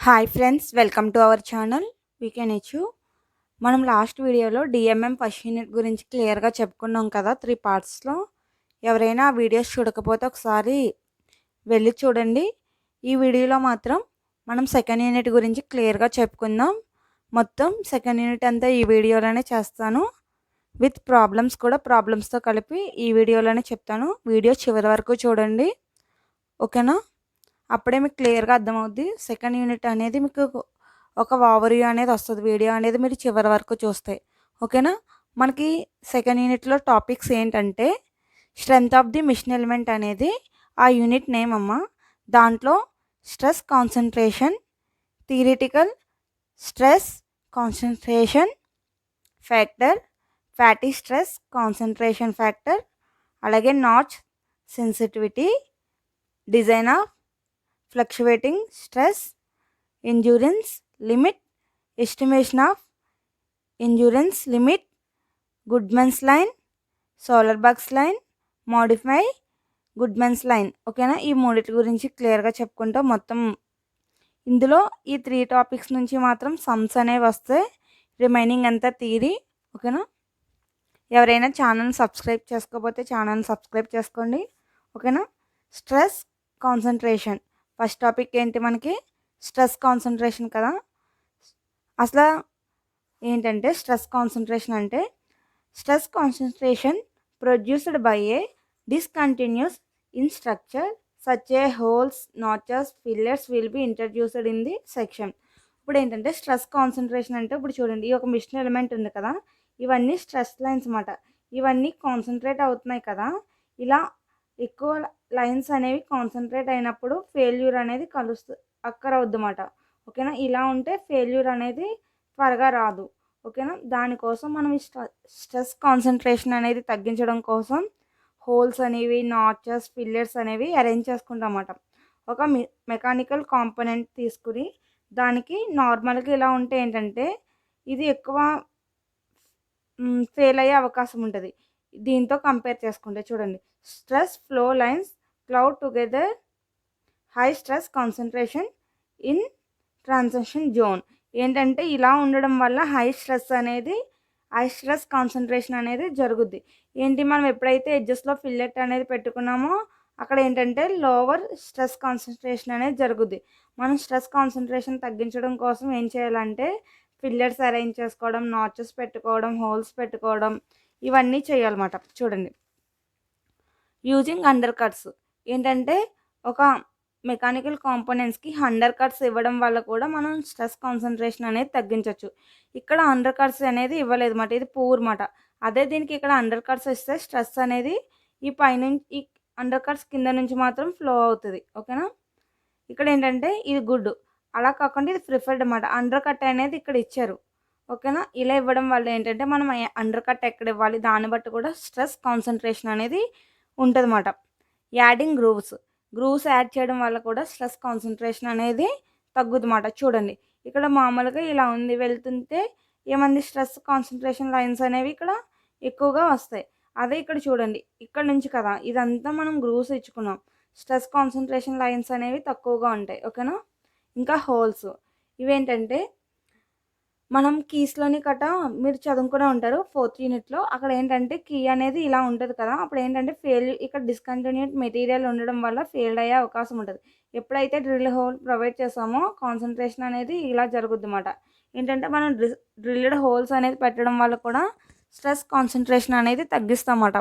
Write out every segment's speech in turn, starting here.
Hi friends, welcome to our channel వీకెన్ హెచ్యు. మనం లాస్ట్ వీడియోలో డిఎంఎం ఫస్ట్ యూనిట్ గురించి క్లియర్గా చెప్పుకున్నాం కదా, 3 పార్ట్స్లో. ఎవరైనా ఆ వీడియోస్ చూడకపోతే ఒకసారి వెళ్ళి చూడండి. ఈ వీడియోలో మాత్రం మనం సెకండ్ యూనిట్ గురించి క్లియర్గా చెప్పుకుందాం. మొత్తం సెకండ్ యూనిట్ అంతా ఈ వీడియోలోనే చేస్తాను, విత్ ప్రాబ్లమ్స్ కూడా, ప్రాబ్లమ్స్తో కలిపి ఈ వీడియోలోనే చెప్తాను. వీడియో చివరి వరకు చూడండి, ఓకేనా? అప్పుడే మీకు క్లియర్గా అర్థమవుద్ది. సెకండ్ యూనిట్ అనేది మీకు ఒక ఓవర్వ్యూ అనేది వస్తుంది, వీడియో అనేది మీరు చివరి వరకు చూస్తే, ఓకేనా? మనకి సెకండ్ యూనిట్లో టాపిక్స్ ఏంటంటే, strength of the machine element అనేది ఆ యూనిట్ నేమ్ అమ్మ. దాంట్లో stress concentration, theoretical stress concentration factor, fatigue stress concentration factor, అలాగే notch sensitivity, design of fluctuating stress, endurance limit, estimation of endurance limit, Goodman's line, Solarbugs line, modify Goodman's line. ఓకేనా? ఈ మూడిటి గురించి క్లియర్గా చెప్పుకుంటాం. మొత్తం ఇందులో ఈ 3 టాపిక్స్ నుంచి మాత్రం సమ్స్ అనేవి వస్తాయి, రిమైనింగ్ అంతా థియరీ, ఓకేనా? ఎవరైనా ఛానల్ సబ్స్క్రైబ్ చేసుకోకపోతే ఛానల్ సబ్స్క్రైబ్ చేసుకోండి, ఓకేనా? స్ట్రెస్ కాన్సన్ట్రేషన్ ఫస్ట్ టాపిక్ ఏంటి మనకి? స్ట్రెస్ కాన్సన్ట్రేషన్ కదా. అసలు ఏంటంటే స్ట్రెస్ కాన్సన్ట్రేషన్ అంటే, stress concentration produced by A discontinuous in structure such a holes, notches, fillers will be introduced in the section. ఇప్పుడు ఏంటంటే స్ట్రెస్ కాన్సన్ట్రేషన్ అంటే, ఇప్పుడు చూడండి, ఈ ఒక మిషన్ ఎలిమెంట్ ఉంది కదా, ఇవన్నీ స్ట్రెస్ లైన్స్ అన్నమాట. ఇవన్నీ కాన్సన్ట్రేట్ అవుతున్నాయి కదా. ఇలా ఎక్కువ లైన్స్ అనేవి కాన్సన్ట్రేట్ అయినప్పుడు ఫెయిల్యూర్ అనేది అక్కరవుద్దన్నమాట, ఓకేనా? ఇలా ఉంటే ఫెయిల్యూర్ అనేది త్వరగా రాదు, ఓకేనా? దానికోసం మనం ఈ స్ట్రెస్ కాన్సన్ట్రేషన్ అనేది తగ్గించడం కోసం హోల్స్ అనేవి, నాచెస్, ఫిల్లర్స్ అనేవి అరేంజ్ చేసుకుంటాం అన్నమాట. ఒక మెకానికల్ కాంపోనెంట్ తీసుకుని దానికి నార్మల్గా ఇలా ఉంటే ఏంటంటే ఇది ఎక్కువ ఫెయిల్ అయ్యే అవకాశం ఉంటుంది. దీంతో కంపేర్ చేసుకుంటే చూడండి, stress flow lines cloud together high stress concentration in transition zone. ఏంటంటే ఇలా ఉండడం వల్ల హై స్ట్రెస్ కాన్సన్ట్రేషన్ అనేది జరుగుద్ది. ఏంటి, మనం ఎప్పుడైతే ఎడ్జెస్లో ఫిల్లెట్ అనేది పెట్టుకున్నామో అక్కడ ఏంటంటే లోవర్ స్ట్రెస్ కాన్సన్ట్రేషన్ అనేది జరుగుద్ది. మనం స్ట్రెస్ కాన్సన్ట్రేషన్ తగ్గించడం కోసం ఏం చేయాలంటే ఫిల్లెట్స్ అరేంజ్ చేసుకోవడం, నాచెస్ పెట్టుకోవడం, హోల్స్ పెట్టుకోవడం, ఇవన్నీ చేయాలన్నమాట. చూడండి, యూజింగ్ అండర్ కట్స్ ఏంటంటే ఒక మెకానికల్ కాంపోనెంట్స్కి అండర్ కట్స్ ఇవ్వడం వల్ల కూడా మనం స్ట్రెస్ కాన్సన్ట్రేషన్ అనేది తగ్గించవచ్చు. ఇక్కడ అండర్ కట్స్ అనేది ఇవ్వలేదు మాట, ఇది పూర్ మాట. అదే దీనికి ఇక్కడ అండర్ కట్స్ ఇస్తే స్ట్రెస్ అనేది ఈ పైనుంచి, ఈ అండర్ కట్స్ కింద నుంచి మాత్రం ఫ్లో అవుతుంది, ఓకేనా? ఇక్కడ ఏంటంటే ఇది గుడ్, అలా కాకుండా ఇది ప్రిఫర్డ్ అన్నమాట. అండర్ కట్ అనేది ఇక్కడ ఇచ్చారు, ఓకేనా? ఇలా ఇవ్వడం వల్ల ఏంటంటే మనం అండర్ కట్ ఎక్కడ ఇవ్వాలి దాన్ని బట్టి కూడా స్ట్రెస్ కాన్సన్ట్రేషన్ అనేది ఉంటుంది అన్నమాట. యాడింగ్ గ్రూవ్స్ యాడ్ చేయడం వల్ల కూడా స్ట్రెస్ కాన్సన్ట్రేషన్ అనేది తగ్గుదన్నమాట. చూడండి, ఇక్కడ మామూలుగా ఇలా ఉంది, వెళ్తుంటే ఏమంది స్ట్రెస్ కాన్సన్ట్రేషన్ లైన్స్ అనేవి ఇక్కడ ఎక్కువగా వస్తాయి. అదే ఇక్కడ చూడండి, ఇక్కడ నుంచి కదా ఇదంతా మనం గ్రూవ్స్ ఇచ్చుకున్నాం, స్ట్రెస్ కాన్సన్ట్రేషన్ లైన్స్ అనేవి తక్కువగా ఉంటాయి, ఓకేనా? ఇంకా హోల్స్, ఇవేంటంటే మనం కీస్లోని మీరు చదువుకునే ఉంటారు 4th యూనిట్లో. అక్కడ ఏంటంటే కీ అనేది ఇలా ఉంటుంది కదా, అప్పుడు ఏంటంటే ఇక్కడ డిస్కంటిన్యూడ్ మెటీరియల్ ఉండడం వల్ల ఫెయిల్డ్ అయ్యే అవకాశం ఉంటుంది. ఎప్పుడైతే డ్రిల్ హోల్ ప్రొవైడ్ చేసామో కాన్సన్ట్రేషన్ అనేది ఇలా జరుగుద్ది అన్నమాట. ఏంటంటే మనం డ్రిల్డ్ హోల్స్ అనేది పెట్టడం వల్ల కూడా స్ట్రెస్ కాన్సన్ట్రేషన్ అనేది తగ్గిస్తామన్నమాట.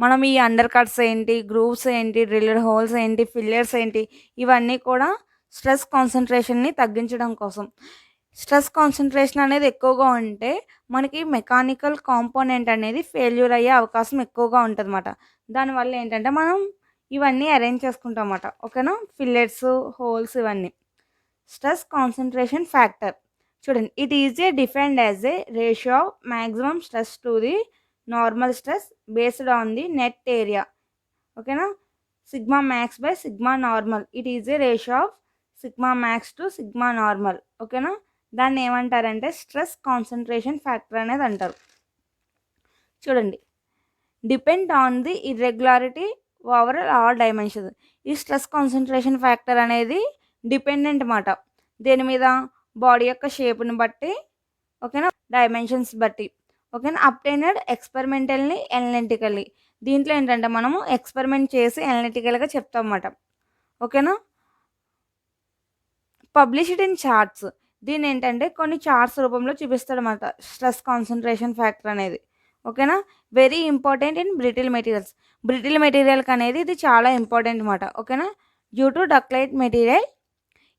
మనం ఈ అండర్ కట్స్ ఏంటి, గ్రూవ్స్ ఏంటి, డ్రిల్డ్ హోల్స్ ఏంటి, ఫిల్లర్స్ ఏంటి, ఇవన్నీ కూడా స్ట్రెస్ కాన్సన్ట్రేషన్ని తగ్గించడం కోసం. స్ట్రెస్ కాన్సన్ట్రేషన్ అనేది ఎక్కువగా ఉంటే మనకి మెకానికల్ కాంపోనెంట్ అనేది ఫెయిల్యూర్ అయ్యే అవకాశం ఎక్కువగా ఉంటుందన్నమాట. దానివల్ల ఏంటంటే మనం ఇవన్నీ అరేంజ్ చేసుకుంటాం అన్నమాట, ఓకేనా? ఫిల్లెట్స్, హోల్స్, ఇవన్నీ. స్ట్రెస్ కాన్సన్ట్రేషన్ ఫ్యాక్టర్ చూడండి, it is defined as a ratio of maximum stress to the normal stress based on the net area, ఓకేనా? Sigma max by sigma normal. It is a ratio of sigma max to sigma normal, ఓకేనా? దాన్ని ఏమంటారంటే stress concentration factor అనేది అంటారు. చూడండి, depend on the irregularity over all dimensions. ఈ stress concentration factor అనేది dependent మాట, దేని మీద? బాడీ యొక్క షేప్‌ని బట్టి, ఓకేనా, డైమెన్షన్స్ బట్టి, ఓకేనా, అబ్టైనెడ్ ఎక్స్పెరిమెంటల్లీ అనలిటికల్లీ. దీంట్లో ఏంటంటే మనము ఎక్స్పెరిమెంట్ చేసి అనలిటికల్‌గా చెప్తామన్నమాట. ఓకేనా. Published in charts. దీన్నేంటంటే కొన్ని చార్ట్స్ రూపంలో చూపిస్తాడనమాట స్ట్రెస్ కాన్సంట్రేషన్ ఫ్యాక్టర్ అనేది. ఓకేనా. Very important in brittle materials. Brittle మెటీరియల్‌కనేది ఇది చాలా ఇంపార్టెంట్ మాట. ఓకేనా. Due to ductile material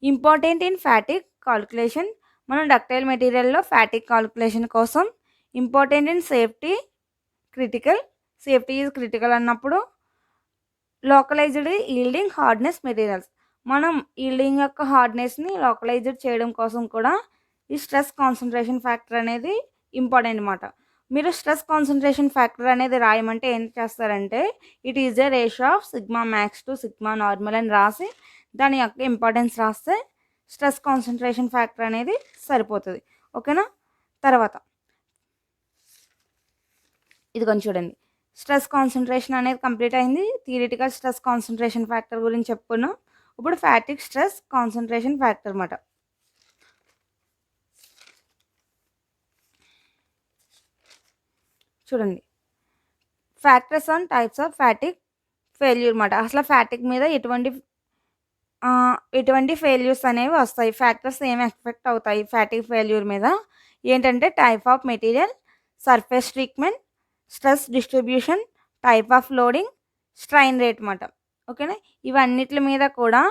important in fatigue calculation. మనం డక్టైల్ మెటీరియల్‌లో ఫ్యాటిగ్ కాలిక్యులేషన్ కోసం, important in safety critical. Safety is critical అన్నప్పుడు లోకలైజ్డ్ ఈల్డింగ్ హార్డ్‌నెస్ మెటీరియల్స్. మనం ఈల్డింగ్ యొక్క హార్డ్‌నెస్‌ని లోకలైజ్డ్ చేయడం కోసం కూడా ఈ స్ట్రెస్ కాన్సంట్రేషన్ ఫ్యాక్టర్ అనేది ఇంపార్టెంట్ మాట. మీరు స్ట్రెస్ కాన్సంట్రేషన్ ఫ్యాక్టర్ అనేది రాయమంటే ఏం చేస్తారంటే, it is a ratio of sigma max to sigma normal అని రాసి దాని యొక్క ఇంపార్టెన్స్ రాస్తే స్ట్రెస్ కాన్సంట్రేషన్ ఫ్యాక్టర్ అనేది సరిపోతుంది. ఓకేనా. తర్వాత ఇదిగోండి చూడండి. స్ట్రెస్ కాన్సంట్రేషన్ అనేది కంప్లీట్ అయింది. థియరిటికల్ స్ట్రెస్ కాన్సంట్రేషన్ ఫ్యాక్టర్ గురించి చెప్పుకున్నాం. ఇప్పుడు ఫ్యాటిగ్ స్ట్రెస్ కాన్సంట్రేషన్ ఫ్యాక్టర్ అన్నమాట. చూడండి. Factors on types of fatigue failure అన్నమాట. అసలు ఫ్యాటిగ్ మీద ఎటువంటి ఫెయిల్యూర్స్ అనేవి వస్తాయి, ఫ్యాక్టర్స్ ఏమి ఎఫెక్ట్ అవుతాయి ఫ్యాటిగ్ ఫెయిల్యూర్ మీద ఏంటంటే, type of material, surface treatment, stress distribution, type of loading, strain rate మాట. ఓకేనా. ఇవన్నిటి మీద కూడా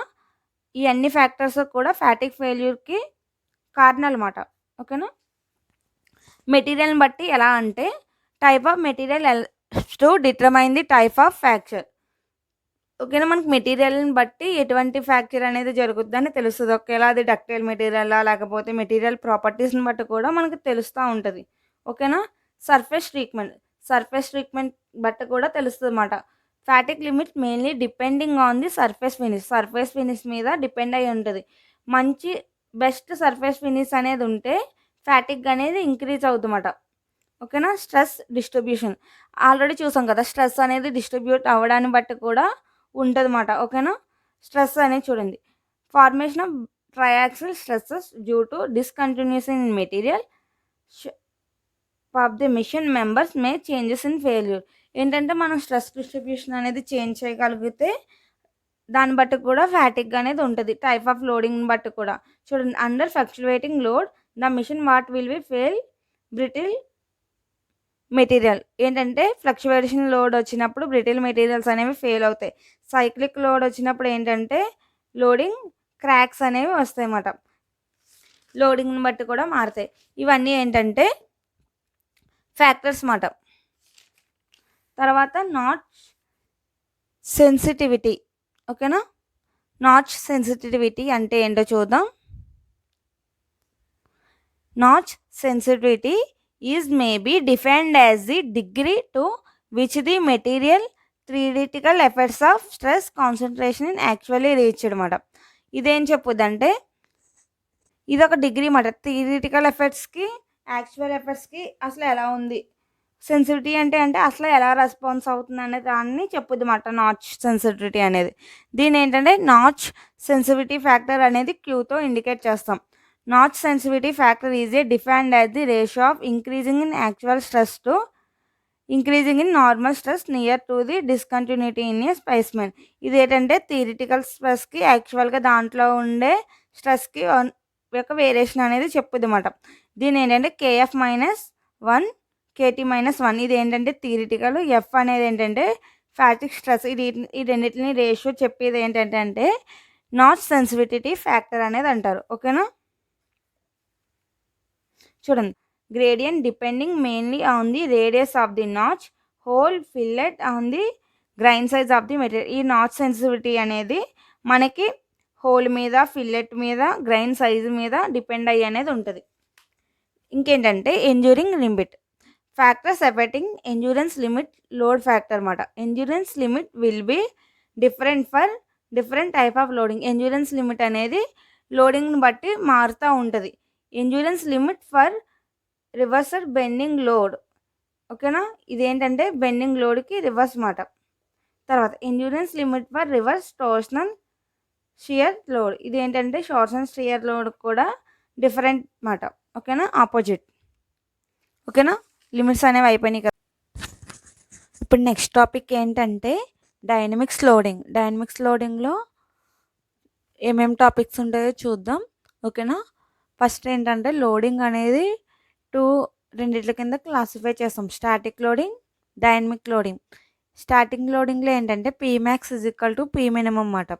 ఈ అన్ని ఫ్యాక్టర్స్ కూడా ఫ్యాటిగ్ ఫెయిల్యూర్కి కారణాలు మాట. ఓకేనా. మెటీరియల్ని బట్టి ఎలా అంటే, type of material to determine the type of fracture. ఓకేనా. మనకి మెటీరియల్ని బట్టి ఎటువంటి ఫ్రాక్చర్ అనేది జరుగుద్దని తెలుస్తుంది. ఒకేలా అది డక్టైల్ మెటీరియలా లేకపోతే మెటీరియల్ ప్రాపర్టీస్ని బట్టి కూడా మనకి తెలుస్తూ ఉంటుంది. ఓకేనా. సర్ఫేస్ ట్రీట్మెంట్ బట్టి కూడా తెలుస్తుంది అన్నమాట. Fatigue limit mainly depending on the surface finish మీద డిపెండ్ అయి ఉంటుంది. మంచి బెస్ట్ సర్ఫేస్ ఫినిష్ అనేది ఉంటే ఫ్యాటిగ్ అనేది ఇంక్రీజ్ అవుతుందన్నమాట. ఓకేనా. స్ట్రెస్ డిస్ట్రిబ్యూషన్ ఆల్రెడీ చూసాం కదా, స్ట్రెస్ అనేది డిస్ట్రిబ్యూట్ అవ్వడాన్ని బట్టి కూడా ఉంటుందన్నమాట. ఓకేనా. స్ట్రెస్ అనేది చూడండి, formation of triaxial stresses due to discontinuation in material of the machine members may changes in failure. ఏంటంటే మనం స్ట్రెస్ డిస్ట్రిబ్యూషన్ అనేది చేంజ్ చేయగలిగితే దాన్ని బట్టి కూడా ఫ్యాటిగ్ అనేది ఉంటుంది. టైప్ ఆఫ్ లోడింగ్ని బట్టి కూడా చూడండి. Under fluctuating load the machine what will be fail brittle material. ఏంటంటే ఫ్లక్చువేషన్ లోడ్ వచ్చినప్పుడు బ్రిటిల్ మెటీరియల్స్ అనేవి ఫెయిల్ అవుతాయి. సైక్లిక్ లోడ్ వచ్చినప్పుడు ఏంటంటే లోడింగ్ క్రాక్స్ అనేవి వస్తాయి అన్నమాట. లోడింగ్ని బట్టి కూడా మారుతాయి. ఇవన్నీ ఏంటంటే ఫ్యాక్టర్స్ మాట. తర్వాత నాచ్ సెన్సిటివిటీ. ఓకేనా. నాచ్ సెన్సిటివిటీ అంటే ఏంటో చూద్దాం. Notch sensitivity is may be defined as the degree to which the material theoretical effects of stress concentration in actually reached అన్నమాట. ఇదేం చెప్పుద్దంటే, ఇది ఒక డిగ్రీ మాట. థియరిటికల్ ఎఫెక్ట్స్కి యాక్చువల్ ఎఫెక్ట్స్కి అసలు ఎలా ఉంది, సెన్సిటివిటీ అంటే అసలు ఎలా రెస్పాన్స్ అవుతుంది అనే దాన్ని చెప్పుద్ది మాట నాచ్ సెన్సిటివిటీ అనేది. దీని ఏంటంటే నాచ్ సెన్సిటివిటీ ఫ్యాక్టర్ అనేది క్యూతో ఇండికేట్ చేస్తాం. Notch sensitivity factor is a defined as the ratio of increasing in actual stress to increasing in normal stress near to the discontinuity in a స్పైస్మెన్. ఇది ఏంటంటే theoretical స్ట్రెస్కి యాక్చువల్గా దాంట్లో ఉండే స్ట్రెస్కి యొక్క వేరియేషన్ అనేది చెప్పుద్ది అన్నమాట. దీని ఏంటంటే KF-1 KT-1. ఇది ఏంటంటే థియరిటికల్. ఎఫ్ అనేది ఏంటంటే ఫ్యాటిగ్ స్ట్రెస్. ఈ రెండింటిని రేషియో చెప్పేది ఏంటంటే నాచ్ సెన్సిటివిటీ ఫ్యాక్టర్ అనేది అంటారు. ఓకేనా. చూడండి. Gradient depending mainly on the radius of the notch, whole, fillet on the grain size of the material. ఈ నాచ్ సెన్సిటివిటీ అనేది మనకి హోల్ మీద, ఫిల్లెట్ మీద, గ్రైన్ సైజు మీద డిపెండ్ అయ్యి అనేది ఉంటుంది. ఇంకేంటంటే enduring limit factors affecting endurance limit load factor అన్నమాట. Endurance limit will be different for different type of loading. Endurance limit అనేది లోడింగ్ని బట్టి మారుతూ ఉంటుంది. Endurance limit for reversed bending load. ఓకేనా. ఇదేంటంటే బెండింగ్ లోడ్కి రివర్స్ మాట. తర్వాత endurance limit for reverse torsional shear load. ఇదేంటంటే షార్ట్స్ అండ్ షియర్ లోడ్ కూడా డిఫరెంట్ మాట. ఓకేనా, ఆపోజిట్. ఓకేనా, లిమిట్స్ అనేవి అయిపోయినాయి కదా. ఇప్పుడు నెక్స్ట్ టాపిక్ ఏంటంటే డైనమిక్స్ లోడింగ్. డైనమిక్స్ లోడింగ్లో ఏమేమి టాపిక్స్ ఉంటాయో చూద్దాం. ఓకేనా, ఫస్ట్ ఏంటంటే లోడింగ్ అనేది రెండిట్ల కింద క్లాసిఫై చేస్తాం. Static loading, dynamic loading. Static లోడింగ్లో ఏంటంటే P max is equal to P minimum అన్నమాట.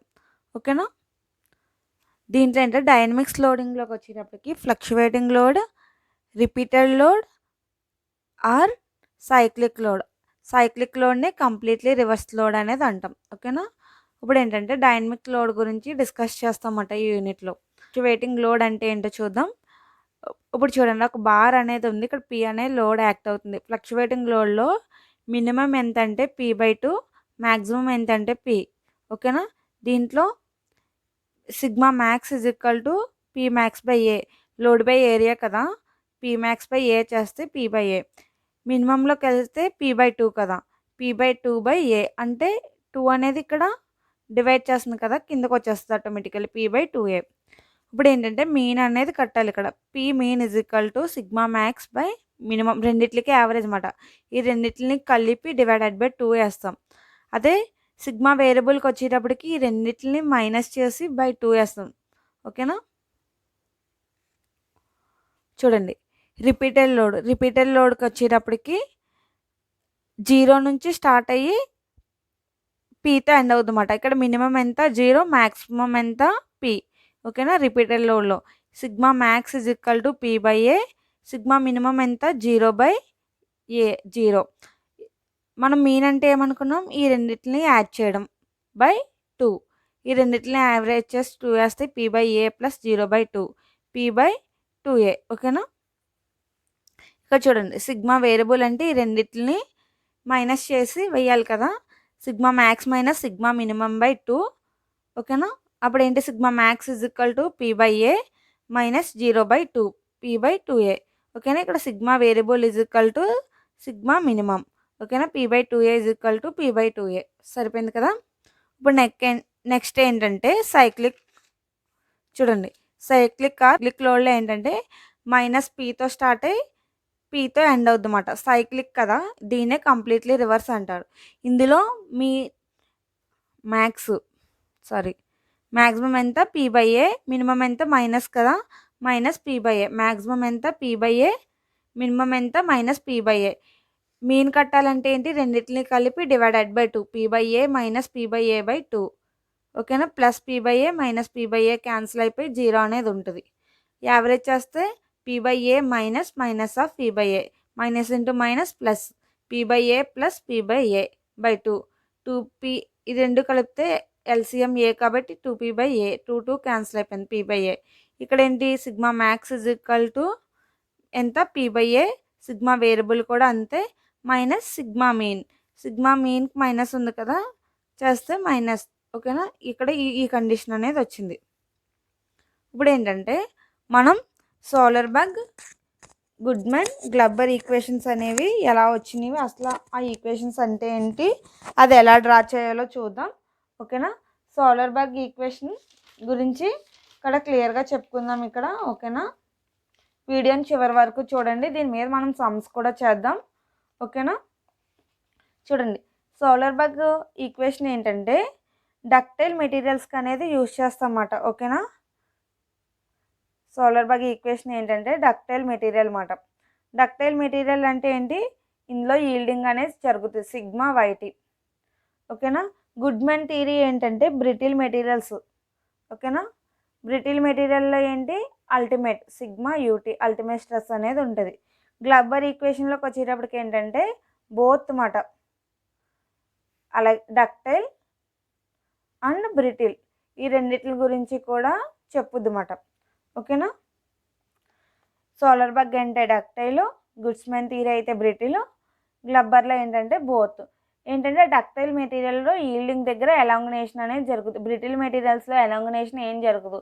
ఓకేనా, దీంట్లో ఏంటంటే డైనమిక్స్ లోడింగ్లోకి వచ్చేటప్పటికి fluctuating load, repeated load or cyclic load. Cyclic లోడ్ని కంప్లీట్లీ రివర్స్ లోడ్ అనేది అంటాం. ఓకేనా, ఇప్పుడు ఏంటంటే డైనమిక్ లోడ్ గురించి డిస్కస్ చేస్తామట ఈ యూనిట్లో. ఫ్లక్చువేటింగ్ లోడ్ అంటే ఏంటో చూద్దాం. ఇప్పుడు చూడండి, ఒక బార్ అనేది ఉంది, ఇక్కడ పీ అనే లోడ్ యాక్ట్ అవుతుంది. ఫ్లక్చువేటింగ్ లోడ్లో మినిమం ఎంత అంటే p/2, మ్యాక్సిమం ఎంత అంటే p. ఓకేనా, దీంట్లో sigma max is equal to P max by A. Load by area కదా, పీ మ్యాక్స్ బై ఏ చేస్తే p/a. మినిమంలోకి వెళ్తే p/2 కదా, p/2/a అంటే 2 అనేది ఇక్కడ డివైడ్ చేస్తుంది కదా, కిందకు వచ్చేస్తుంది ఆటోమేటికల్లీ p/2a. ఇప్పుడు ఏంటంటే మీన్ అనేది కట్టాలి ఇక్కడ. P mean is equal to sigma max by minimum, రెండిట్లకి యావరేజ్ అనమాట. ఈ రెండిట్లని కలిపి డివైడెడ్ బై 2 వేస్తాం. అదే సిగ్మా వేరియబుల్కి వచ్చేటప్పటికి ఈ రెండిట్లని మైనస్ చేసి బై 2 వేస్తాం. ఓకేనా, చూడండి, రిపీటెడ్ లోడ్కి వచ్చేటప్పటికి 0 నుంచి స్టార్ట్ అయ్యి పీతో ఎండ్ అవుతుంది అన్నమాట. ఇక్కడ మినిమం ఎంత 0, మ్యాక్సిమం ఎంత పీ. ఓకేనా, రిపీటెడ్ లోడ్లో sigma max is equal to p/a. Sigma minimum ఎంత 0/a 0. మనం మీన్ అంటే ఏమనుకున్నాం, ఈ రెండింటిని యాడ్ చేయడం బై 2. ఈ రెండింటిని యావరేజ్ చేసి 2 వేస్తే p/a ప్లస్ 0/2 p/2a. ఓకేనా, ఇక్కడ చూడండి, సిగ్మా వేరియబుల్ అంటే ఈ రెండింటిని మైనస్ చేసి వేయాలి కదా. Sigma max minus sigma minimum by 2. ఓకేనా, అప్పుడు ఏంటి, sigma max is equal to p/a minus 0/2 p/2a. ఓకేనా, ఇక్కడ sigma variable is equal to sigma minimum. ఓకేనా, p/2a is equal to p/2a. సరిపోయింది కదా. ఇప్పుడు నెక్స్ట్ ఏంటంటే సైక్లిక్. చూడండి, సైక్లిక్ లోడ్లో ఏంటంటే మైనస్ పీతో స్టార్ట్ అయ్యి పీతో ఎండ్ అవుద్ది అన్నమాట. సైక్లిక్ కదా, దీన్నే కంప్లీట్లీ రివర్స్ అంటారు. ఇందులో మీ మ్యాక్సిమం ఎంత p/a, మినిమం ఎంత మైనస్ కదా, మైనస్ p/a. మ్యాక్సిమం ఎంత p/a, మినిమం ఎంత మైనస్ p/a. మీన్ కట్టాలంటే ఏంటి, రెండింటిని కలిపి divided by 2, p/a minus p/a/2. ఓకేనా, plus p/a minus p/a cancel అయిపోయి 0 అనేది ఉంటుంది. యావరేజ్ చేస్తే p/a minus minus of p/a, minus into minus plus p/a plus p/a/2. 2p ఇది రెండు కలిపితే ఎల్సిఎం ఏ కాబట్టి 2p/a. 2 క్యాన్సిల్ అయిపోయింది p/a. ఇక్కడ ఏంటి, sigma max is equal to ఎంత p/a. సిగ్మా వేరియబుల్ కూడా అంతే, మైనస్ సిగ్మా మీన్కి మైనస్ ఉంది కదా, చేస్తే మైనస్. ఓకేనా, ఇక్కడ ఈ కండిషన్ అనేది వచ్చింది. ఇప్పుడు ఏంటంటే మనం సోలర్బర్గ్, గుడ్మెన్, గ్లబ్బర్ ఈక్వేషన్స్ అనేవి ఎలా వచ్చినవి, అసలు ఆ ఈక్వేషన్స్ అంటే ఏంటి, అది ఎలా డ్రా చేయాలో చూద్దాం. ఓకేనా, సోలర్బర్గ్ ఈక్వేషన్ గురించి ఇక్కడ క్లియర్గా చెప్పుకుందాం ఇక్కడ. ఓకేనా, వీడియోని చివరి వరకు చూడండి, దీని మీద మనం సమ్స్ కూడా చేద్దాం. ఓకేనా, చూడండి, సోలర్బర్గ్ ఈక్వేషన్ ఏంటంటే డక్టైల్ మెటీరియల్స్కి అనేది యూజ్ చేస్తాం అన్నమాట. ఓకేనా, సోలర్బర్గ్ ఈక్వేషన్ ఏంటంటే డక్టైల్ మెటీరియల్ అన్నమాట. డక్టైల్ మెటీరియల్ అంటే ఏంటి, ఇందులో ఈల్డింగ్ అనేది జరుగుతుంది, సిగ్మా వైటీ. ఓకేనా, గుడ్మెన్ థియరీ ఏంటంటే బ్రిటిల్ మెటీరియల్స్. ఓకేనా, బ్రిటిల్ మెటీరియల్లో ఏంటి, ultimate sigma UT, ultimate stress అనేది ఉంటుంది. గ్లబ్బర్ ఈక్వేషన్లోకి వచ్చేటప్పటికి ఏంటంటే బోత్ మాట, అలాగే డక్టైల్ అండ్ బ్రిటిల్ ఈ రెండిట్ల గురించి కూడా చెప్పుద్ది మాట. ఓకేనా, సోలర్బర్గ్ అంటే డక్టైల్, గుడ్మెన్ థియరీ అయితే బ్రిటిల్, గ్లబ్బర్లో ఏంటంటే బోత్. ఏంటంటే డక్టైల్ మెటీరియల్లో ఈల్డింగ్ దగ్గర ఎలాంగినేషన్ అనేది జరుగుతుంది, బ్రిటిల్ మెటీరియల్స్లో ఎలాంగినేషన్ ఏం జరగదు.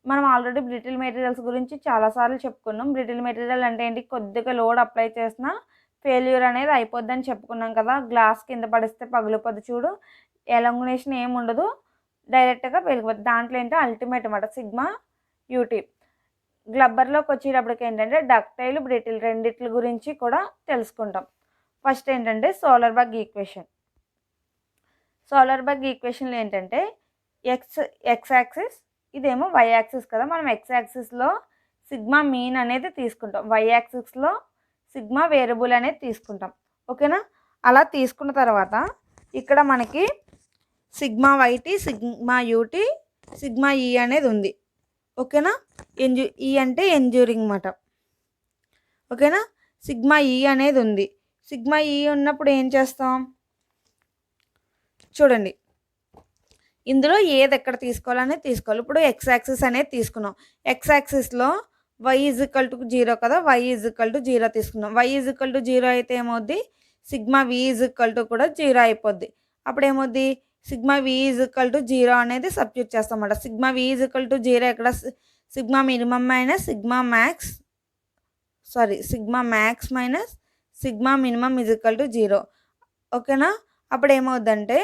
మనం ఆల్రెడీ బ్రిటిల్ మెటీరియల్స్ గురించి చాలాసార్లు చెప్పుకున్నాం. బ్రిటిల్ మెటీరియల్ అంటే ఏంటి, కొద్దిగా లోడ్ అప్లై చేసినా ఫెయిల్యూర్ అనేది అయిపోద్దని చెప్పుకున్నాం కదా. గ్లాస్ కింద పడిస్తే పగిలిపోద్ది చూడు, ఎలాంగినేషన్ ఏమి ఉండదు. డైరెక్ట్గా వెళ్ళిపోతుంది. దాంట్లో ఏంటో అల్టిమేట్ అనమాట సిగ్మా యూటీ. గ్లబ్బర్లోకి వచ్చేటప్పటికి ఏంటంటే డక్టైల్, బ్రిటిల్ రెండిట్ల గురించి కూడా తెలుసుకుంటాం. ఫస్ట్ ఏంటంటే Soderberg equation. Soderberg ఈక్వేషన్లో ఏంటంటే ఎక్స్ యాక్సిస్, ఇదేమో వై యాక్సిస్ కదా. మనం ఎక్స్ యాక్సిస్లో సిగ్మా మీన్ అనేది తీసుకుంటాం, వై యాక్సిస్లో సిగ్మా వేరియబుల్ అనేది తీసుకుంటాం. ఓకేనా? అలా తీసుకున్న తర్వాత ఇక్కడ మనకి sigma YT, sigma UT, sigma E అనేది ఉంది. ఓకేనా? ఈ అంటే ఎండ్యూరింగ్ మాట. ఓకేనా? సిగ్మా ఈ అనేది ఉంది. సిగ్మా ఈ ఉన్నప్పుడు ఏం చేస్తాం చూడండి, ఇందులో ఏది ఎక్కడ తీసుకోవాలనేది తీసుకోవాలి. ఇప్పుడు ఎక్స్ యాక్సిస్ అనేది తీసుకున్నాం. ఎక్స్ యాక్సిస్లో y = 0 కదా, y = 0 తీసుకున్నాం. y = 0 అయితే ఏమవుద్ది, సిగ్మా v = కూడా 0 అయిపోద్ది. అప్పుడు ఏమవుద్ది, సిగ్మా v = 0 అనేది సబ్స్టిట్యూట్ చేస్తాం అన్నమాట. సిగ్మా v = 0 ఎక్కడ, sigma minimum minus sigma max minus sigma minimum = 0. ఓకేనా? అప్పుడు ఏమవుద్దంటే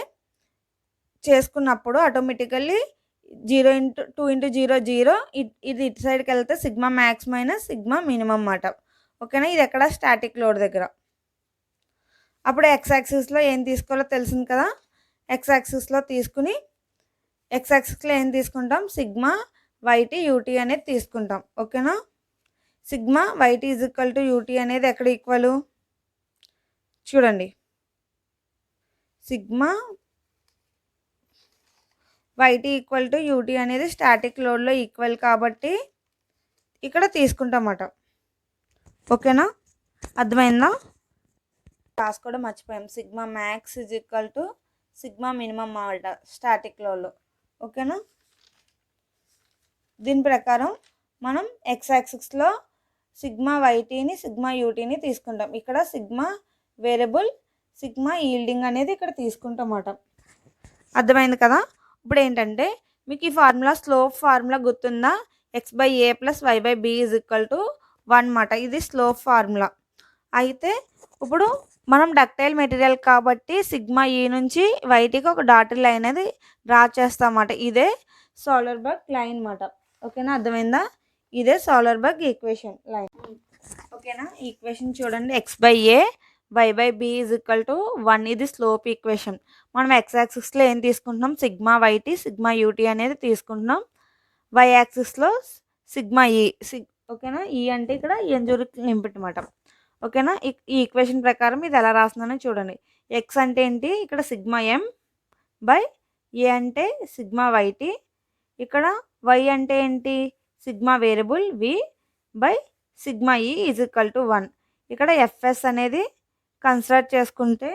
చేసుకున్నప్పుడు ఆటోమేటికల్లీ 0 × 2 × 0 0, ఇది ఇటు సైడ్కి వెళ్తే sigma max minus sigma minimum అన్నమాట. ఓకేనా? ఇది ఎక్కడ స్టాటిక్ లోడ్ దగ్గర. అప్పుడు ఎక్స్ యాక్సిస్లో ఏం తీసుకోవాలో తెలిసింది కదా. ఎక్స్ యాక్సిస్లో తీసుకుని ఎక్స్ యాక్సిస్లో ఏం తీసుకుంటాం, సిగ్మా వైటీ యూటీ అనేది తీసుకుంటాం. ఓకేనా? సిగ్మా వైటీ = యూటీ అనేది ఎక్కడ ఈక్వల్ చూడండి, సిగ్మా వైటీ = యూటీ అనేది స్టాటిక్ లోడ్లో ఈక్వల్ కాబట్టి ఇక్కడ తీసుకుంటామట. ఓకేనా? అర్థమైందా? రాసుకోవడం మర్చిపోయాం. సిగ్మా మ్యాక్స్ = సిగ్మా మినిమమ్ అన్నమాట స్టాటిక్ లోడ్లో. ఓకేనా? దీని ప్రకారం మనం ఎక్స్ యాక్సిస్లో సిగ్మా వైటీని, సిగ్మా యూటీని తీసుకుంటాం. ఇక్కడ సిగ్మా వేరియబుల్, సిగ్మా ఈల్డింగ్ అనేది ఇక్కడ తీసుకుంటామట. అర్థమైంది కదా. ఇప్పుడు ఏంటంటే మీకు ఈ ఫార్ములా, స్లోప్ ఫార్ములా గుర్తుందా, x/a + y/b = 1 మాట. ఇది స్లోప్ ఫార్ములా. అయితే ఇప్పుడు మనం డక్టైల్ మెటీరియల్ కాబట్టి సిగ్మా ఈ నుంచి వైటీకి ఒక డాటెడ్ లైన్ అనేది డ్రా చేస్తామన్నమాట. ఇదే సోలర్ బగ్ లైన్ మాట. ఓకేనా? అర్థమైందా? ఇదే సోలర్ బగ్ ఈక్వేషన్ లైన్. ఓకేనా? ఈక్వేషన్ చూడండి, x/a y/b = 1. ఇది స్లోప్ ఈక్వేషన్. మనం ఎక్స్ యాక్సిస్లో ఏం తీసుకుంటున్నాం, సిగ్మా వైటీ, సిగ్మా యూటీ అనేది తీసుకుంటున్నాం. వై యాక్సిస్లో సిగ్మా ఈ. ఓకేనా? ఈ అంటే ఇక్కడ ఎండ్యూరింగ్ లిమిట్ అన్నమాట. ఓకేనా? ఈ ఈక్వేషన్ ప్రకారం ఇది ఎలా రాస్తున్నానో చూడండి. ఎక్స్ అంటే ఏంటి, ఇక్కడ సిగ్మా ఎం బై ఏ అంటే సిగ్మా వైటీ, ఇక్కడ వై అంటే ఏంటి, sigma variable V by sigma E = 1. ఇక్కడ ఎఫ్ఎస్ అనేది కన్సిడర్ చేసుకుంటే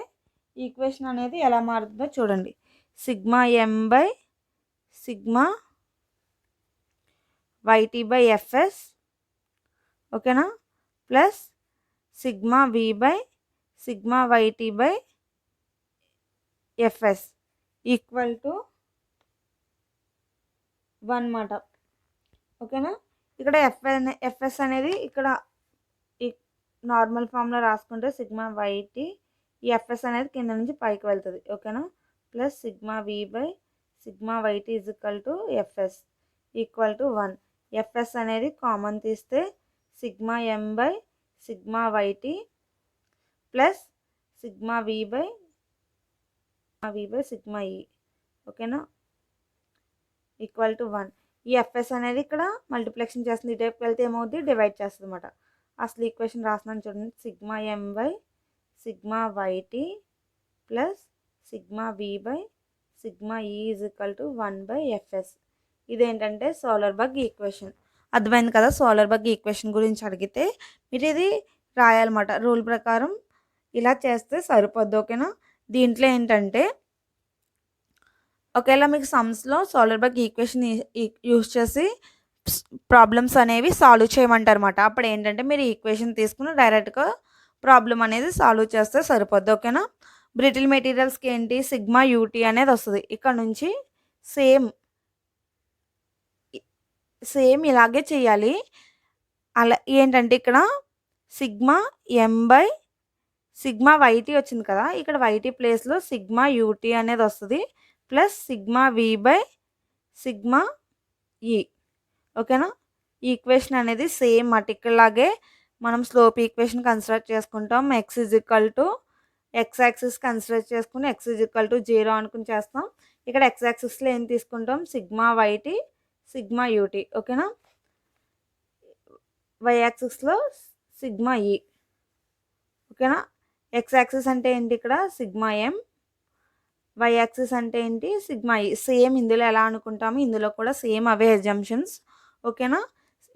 ఈక్వేషన్ అనేది ఎలా మారుతుందో చూడండి. Sigma M by sigma YT by FS, ఓకేనా, plus sigma V by sigma YT by FS = 1 మాట. ఓకేనా? ఇక్కడ ఎఫ్ఎస్ అనేది ఇక్కడ నార్మల్ ఫామ్లో రాసుకుంటే సిగ్మా వైటీ, ఈ ఎఫ్ఎస్ అనేది కింద నుంచి పైకి వెళ్తుంది. ఓకేనా? Plus sigma V by sigma YT = FS = 1. FS అనేది కామన్ తీస్తే sigma M by sigma YT plus sigma V by sigma E. ఓకేనా? = 1. ఈ ఎఫ్ఎస్ అనేది ఇక్కడ మల్టిప్లికేషన్ చేస్తుంది, ఇటువైపు వెళ్తే ఏమవుద్ది, డివైడ్ చేస్తుంది అన్నమాట. అసలు ఈక్వేషన్ రాస్తున్నాను చూడండి, sigma M by sigma YT plus sigma V by sigma E = 1/fs. ఇదేంటంటే సోలార్ బగ్ ఈక్వేషన్. అర్థమైంది కదా. సోలార్ బగ్ ఈక్వేషన్ గురించి అడిగితే మీరు ఇది రాయాలన్నమాట. రూల్ ప్రకారం ఇలా చేస్తే సరిపోద్ది. ఓకేనా? దీంట్లో ఏంటంటే ఒకవేళ మీకు సమ్స్లో సోలార్ బగ్ ఈక్వేషన్ యూజ్ చేసి ప్రాబ్లమ్స్ అనేవి సాల్వ్ చేయమంటారు అన్నమాట. అప్పుడు ఏంటంటే మీరు ఈక్వేషన్ తీసుకుని డైరెక్ట్గా ప్రాబ్లం అనేది సాల్వ్ చేస్తే సరిపోద్ది. ఓకేనా? బ్రిటిల్ మెటీరియల్స్కి ఏంటి, సిగ్మా యూటీ అనేది వస్తుంది. ఇక్కడ నుంచి సేమ్ ఇలాగే చేయాలి. అలా ఏంటంటే ఇక్కడ sigma M by sigma YT వచ్చింది కదా, ఇక్కడ వైటీ ప్లేస్లో సిగ్మా యూటీ అనేది వస్తుంది plus sigma V by sigma E. ఓకేనా? ఈ ఈక్వేషన్ అనేది సేమ్ మటికలాగే మనం స్లోప్ ఈక్వేషన్ కన్సిడర్ చేసుకుంటాం. ఎక్స్ యాక్సిస్ కన్సిడర్ చేసుకుని ఎక్స్ 0 అనుకుని చేస్తాం. ఇక్కడ ఎక్స్ యాక్సిస్లో ఏం తీసుకుంటాం? Sigma YT, sigma UT. ఓకేనా? వై యాక్సిస్లో సిగ్మా ఈ. ఓకేనా? ఎక్స్ యాక్సిస్ అంటే ఏంటి? ఇక్కడ సిగ్మా ఎం. వై యాక్సిస్ అంటే ఏంటి? సిగ్మా ఈ. సేమ్ ఇందులో ఎలా అనుకుంటాము, ఇందులో కూడా సేమ్ అవే అజంప్షన్స్. ఓకేనా?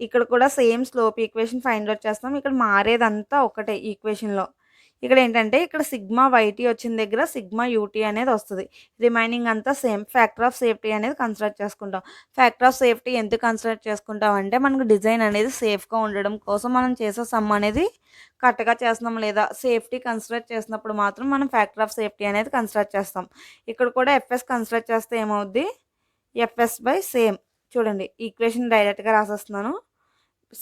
ఇక్కడ కూడా same slope equation find out చేస్తాం. ఇక్కడ మారేదంతా ఒకటే ఈక్వేషన్లో. ఇక్కడ ఏంటంటే ఇక్కడ సిగ్మా వైటీ వచ్చిన దగ్గర సిగ్మా యూటీ అనేది వస్తుంది. రిమైనింగ్ అంతా సేమ్. ఫ్యాక్టర్ ఆఫ్ సేఫ్టీ అనేది కన్సిడర్ చేసుకుంటాం. ఫ్యాక్టర్ ఆఫ్ సేఫ్టీ ఎందుకు కన్సిడర్ చేసుకుంటాం అంటే మనకు డిజైన్ అనేది సేఫ్గా ఉండడం కోసం మనం చేసే సమ్ అనేది కరెక్ట్గా చేస్తున్నాం లేదా సేఫ్టీ కన్సిడర్ చేసినప్పుడు మాత్రం మనం ఫ్యాక్టర్ ఆఫ్ సేఫ్టీ అనేది కన్సిడర్ చేస్తాం. ఇక్కడ కూడా ఎఫ్ఎస్ కన్సిడర్ చేస్తే ఏమవుద్ది? FS by same. చూడండి ఈక్వేషన్ డైరెక్ట్గా రాసేస్తున్నాను.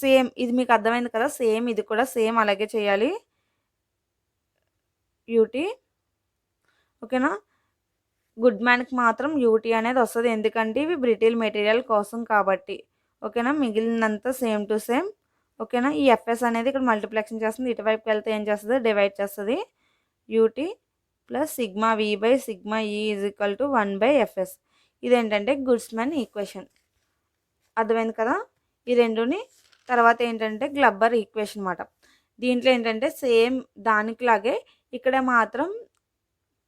సేమ్ ఇది మీకు అర్థమైంది కదా? సేమ్ ఇది కూడా సేమ్ అలాగే చేయాలి. యూటీ. ఓకేనా? గుడ్ మ్యాన్కి మాత్రం యూటీ అనేది వస్తుంది, ఎందుకంటే ఇవి బ్రిటిల్ మెటీరియల్ కోసం కాబట్టి. ఓకేనా? మిగిలినంతా సేమ్ టు సేమ్. ఓకేనా? ఈ ఎఫ్ఎస్ అనేది ఇక్కడ మల్టిప్లెక్షన్ చేస్తుంది. ఇటువైపుకి వెళ్తే ఏం చేస్తుంది? డివైడ్ చేస్తుంది. UT plus sigma V by sigma E is equal to 1/ఎఫ్ఎస్. ఇదేంటంటే గుడ్స్ మ్యాన్ ఈక్వేషన్. అర్థమైంది కదా? ఈ రెండుని. తర్వాత ఏంటంటే గ్లబ్బర్ ఈక్వేషన్ అన్నమాట. దీంట్లో ఏంటంటే సేమ్ దానికిలాగే ఇక్కడ మాత్రం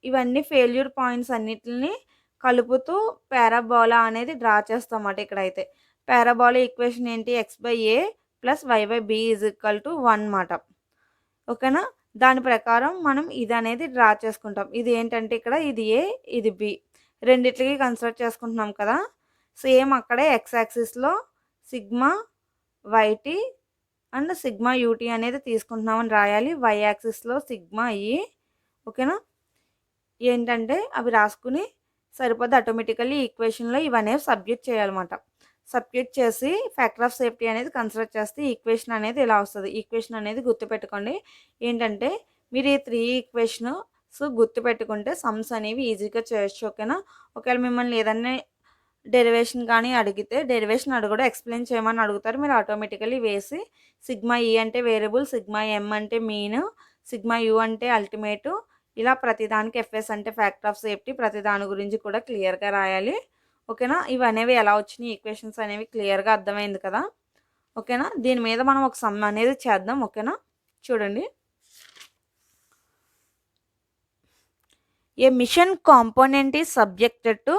ఇవన్నీ ఫెయిల్యూర్ పాయింట్స్ అన్నిటిని కలుపుతూ పారాబోలా అనేది డ్రా చేస్తామన్నమాట. ఇక్కడైతే పారాబోలా ఈక్వేషన్ ఏంటి? x/a plus y/b is equal to 1 అన్నమాట. ఓకేనా? దాని ప్రకారం మనం ఇది అనేది డ్రా చేసుకుంటాం. ఇది ఏంటంటే ఇక్కడ ఇది ఏ, ఇది బి, రెండిట్లకి కన్సిడర్ చేసుకుంటున్నాం కదా. సేమ్ అక్కడే ఎక్స్ యాక్సిస్లో sigma YT and sigma UT అనేది తీసుకుంటున్నామని రాయాలి. వై యాక్సిస్లో సిగ్మా ఈ. ఓకేనా? ఏంటంటే అవి రాసుకుని సరిపోద్ది. ఆటోమేటికల్లీ ఈక్వేషన్లో ఇవనేవి సబ్స్టిట్యూట్ చేయాలన్నమాట. సబ్స్టిట్యూట్ చేసి ఫ్యాక్టర్ ఆఫ్ సేఫ్టీ అనేది కన్సిడర్ చేస్తే ఈక్వేషన్ అనేది ఇలా వస్తుంది. ఈక్వేషన్ అనేది గుర్తుపెట్టుకోండి. ఏంటంటే మీరు ఈ 3 ఈక్వేషన్స్ గుర్తుపెట్టుకుంటే సమ్స్ అనేవి ఈజీగా చేయొచ్చు. ఓకేనా? ఒకవేళ మిమ్మల్ని ఏదన్నా డెరివేషన్ కానీ అడిగితే డెరివేషన్ అడగడం ఎక్స్ప్లెయిన్ చేయమని అడుగుతారు. మీరు ఆటోమేటికల్లీ వేసి సిగ్మా ఈ అంటే వేరియబుల్, సిగ్మా ఎం అంటే మీన్, సిగ్మా యూ అంటే అల్టిమేటు, ఇలా ప్రతిదానికి ఎఫ్ఎస్ అంటే ఫ్యాక్టర్ ఆఫ్ సేఫ్టీ, ప్రతి దాని గురించి కూడా క్లియర్గా రాయాలి. ఓకేనా? ఇవనేవి ఎలా వచ్చినాయి ఈక్వేషన్స్ అనేవి క్లియర్గా అర్థమైంది కదా. ఓకేనా? దీని మీద మనం ఒక సమ్ అనేది చేద్దాం. ఓకేనా? చూడండి. A machine component is subjected to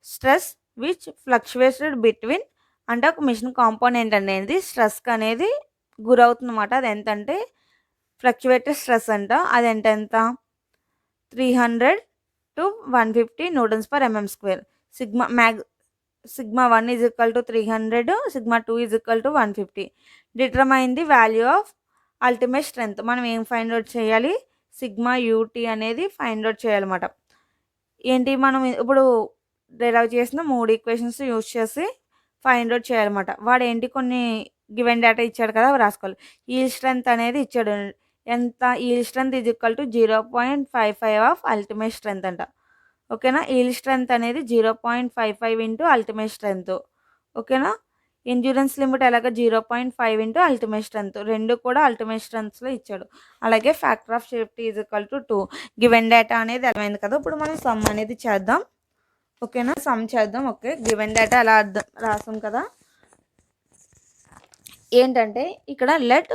stress which fluctuated between. అంటే ఒక మిషన్ కాంపోనెంట్ అనేది స్ట్రెస్కి అనేది గురవుతుంది అన్నమాట. అది ఎంతంటే ఫ్లక్చువేటెడ్ స్ట్రెస్ అంట. అది ఎంత 300 to 150 Newtons/mm². Sigma 1 is equal to 300, sigma 2 is equal to 150. Determine the value of ultimate strength. మనం ఏం ఫైండ్ అవుట్ చేయాలి? సిగ్మా యూటీ అనేది ఫైండ్ అవుట్ చేయాలన్నమాట. ఏంటి? మనం ఇప్పుడు డెరైవ్ చేసిన 3 ఈక్వేషన్స్ యూజ్ చేసి ఫైండ్ అవుట్ చేయాలన్నమాట. వాడు ఏంటి కొన్ని గివెన్ డేటా ఇచ్చాడు కదా, అవి రాసుకోవాలి. ఈల్డ్ స్ట్రెంత్ అనేది ఇచ్చాడు. ఎంత? Yield strength is equal to 0.55 of ultimate strength అంట. ఓకేనా? ఈల్డ్ స్ట్రెంత్ అనేది 0.55 ఇంటూ అల్టిమేట్ స్ట్రెంత్. ఓకేనా? ఎండ్యూరెన్స్ లిమిట్ ఎలాగ 0.5 ఇంటూ అల్టిమేట్ స్ట్రెంత్. రెండు కూడా అల్టిమేట్ స్ట్రెంత్స్లో ఇచ్చాడు. అలాగే factor of safety is equal to 2. Given data అనేది అర్థమైంది కదా. ఇప్పుడు మనం సమ్ అనేది చేద్దాం. ఓకేనా? సమ్ చేద్దాం. ఓకే, గివెన్ డేటా ఎలా రాసాం కదా. ఏంటంటే ఇక్కడ let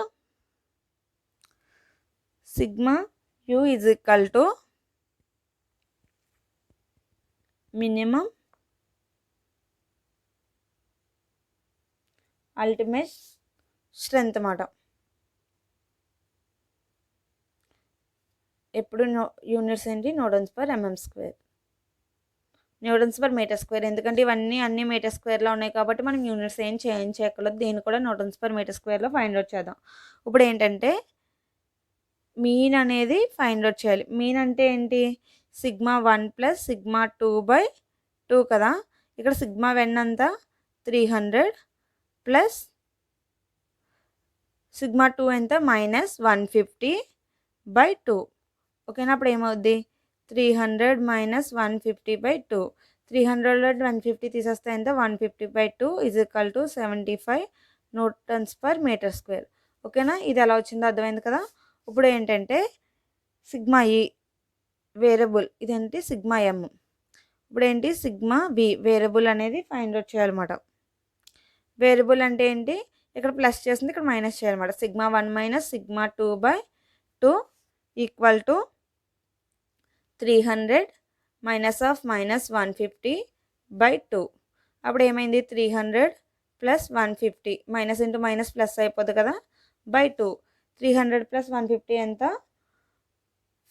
sigma U is equal to minimum ultimate strength అన్నమాట. ఎప్పుడు యూనిట్స్ ఏంటి? Newtons/mm², Newtons/m². ఎందుకంటే ఇవన్నీ అన్ని మీటర్ స్క్వేర్లో ఉన్నాయి కాబట్టి మనం యూనిట్స్ ఏం చేంజ్ చేయక్కర్లేదు. దీన్ని కూడా Newtons/m² ఫైండ్ అవుట్ చేద్దాం. ఇప్పుడు ఏంటంటే మీన్ అనేది ఫైండ్ అవుట్ చేయాలి. మీన్ అంటే ఏంటి? సిగ్మా 1 ప్లస్ సిగ్మా 2/2 కదా. ఇక్కడ సిగ్మా 1 అంతా 300 ప్లస్ సిగ్మా 2 ఎంత? -150/2. ఓకేనా? అప్పుడు ఏమవుద్ది? 300 - 150/2. 300లో 150 తీసేస్తే ఎంత 150/2 = 75 న్యూటన్స్ పర్ మీటర్ స్క్వేర్. ఓకేనా, ఇది ఎలా వచ్చిందో అర్థమైంది కదా. ఇప్పుడు ఏంటంటే సిగ్మా ఈ వేరియబుల్, ఇదేంటి సిగ్మా ఎం, ఇప్పుడు ఏంటి సిగ్మా వి వేరియబుల్ అనేది ఫైండ్ అవుట్ చేయాలన్నమాట. వేరియబుల్ అంటే ఏంటి, ఇక్కడ ప్లస్ చేసింది ఇక్కడ మైనస్ చేయాలన్నమాట. Sigma 1 - sigma 2/2 = 300 -(-150/2). అప్పుడు ఏమైంది 300 + 150 మైనస్ ఇంటూ మైనస్ ప్లస్ అయిపోద్ది కదా /2. 300 + 150 ఎంత